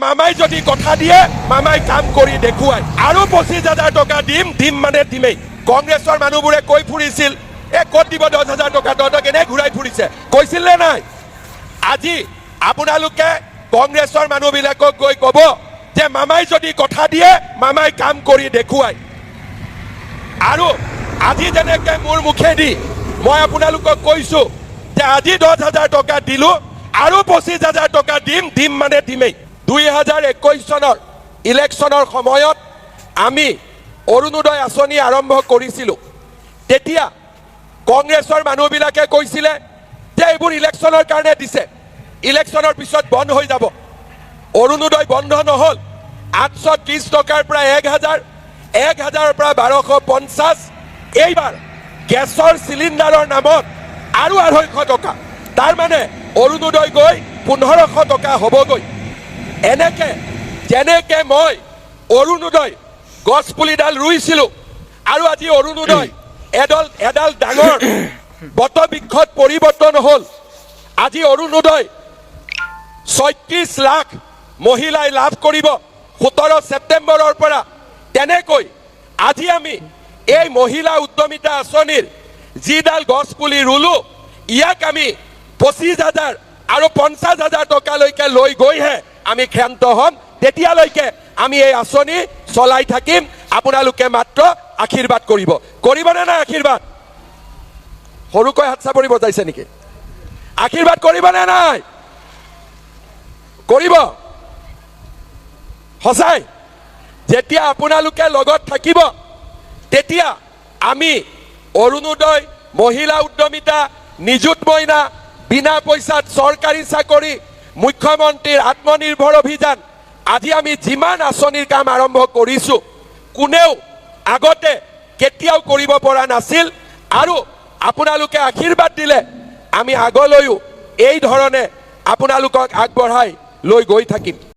মামাই যদি কথা দিয়ে মামাই কাম কৰি দেখুৱায় আৰু 25,000 টকা দিম মানে দিমেই। কংগ্ৰেছৰ মানুহবোৰে কৈ ফুৰিছিল ক'ত দিব 10,000 টকা, তহঁতক এনে ঘূৰাই ফুৰিছে, কৈছিল নে নাই? আজি আপোনালোকে কংগ্ৰেছৰ মানুহবিলাকক গৈ ক'ব যে মামাই যদি কথা দিয়ে মামাই কাম কৰি দেখুৱায়। আৰু আজি যেনেকে মোৰ মুখেদি মই আপোনালোকক কৈছো যে আজি 10,000 টকা দিলো আৰু 25,000 টকা দিম মানে দিমেই। 2021 চনৰ ইলেকশ্যনৰ সময়ত আমি অৰুণোদয় আঁচনি আৰম্ভ কৰিছিলোঁ। তেতিয়া কংগ্ৰেছৰ মানুহবিলাকে কৈছিলে যে এইবোৰ ইলেকশ্যনৰ কাৰণে দিছে, ইলেকশ্যনৰ পিছত বন্ধ হৈ যাব। অৰুণোদয় বন্ধ নহ'ল। 830 টকাৰ পৰা 1,000, 1,000ৰ পৰা 1250। এইবাৰ গেছৰ চিলিণ্ডাৰৰ নামত আৰু 250 টকা, তাৰমানে অৰুণোদয় গৈ 1,500 টকা হ'বগৈ। এনেকে যেনেকে মই অৰুণোদয় গছপুলিডাল ৰুইছিলোঁ আৰু আজি অৰুণোদয় এডাল ডাঙৰ বটবৃক্ষত পৰিৱৰ্তন হ'ল। আজি অৰুণোদয় 36 লাখ মহিলাই লাভ কৰিব 17 ছেপ্টেম্বৰৰ পৰা। তেনেকৈ আজি আমি এই মহিলা উদ্যমিতা আঁচনিৰ যিডাল গছপুলি ৰুলো, ইয়াক আমি 25,000 আৰু 50,000 টকালৈকে লৈ গৈহে আমি ক্ষান্ত হ'ম। তেতিয়ালৈকে আমি এই আঁচনি চলাই থাকিম। আপোনালোকে মাত্ৰ আশীৰ্বাদ কৰিব। কৰিবনে নাই আশীৰ্বাদ? সৰুকৈ হাত চাপৰি বজাইছে নেকি? আশীৰ্বাদ কৰিবনে নাই? কৰিব সঁচাই? যেতিয়া আপোনালোকে লগত থাকিব তেতিয়া আমি অৰুণোদয়, মহিলা উদ্যমিতা, নিযুত মইনা, বিনা পইচাত চৰকাৰী চাকৰি, মুখ্যমন্ত্ৰীৰ আত্মনিৰ্ভৰ অভিযান, আজি আমি যিমান আঁচনিৰ কাম আৰম্ভ কৰিছোঁ কোনেও আগতে কেতিয়াও কৰিব পৰা নাছিল। আৰু আপোনালোকে আশীৰ্বাদ দিলে আমি আগলৈও এই ধৰণে আপোনালোকক আগবঢ়াই লৈ গৈ থাকিম।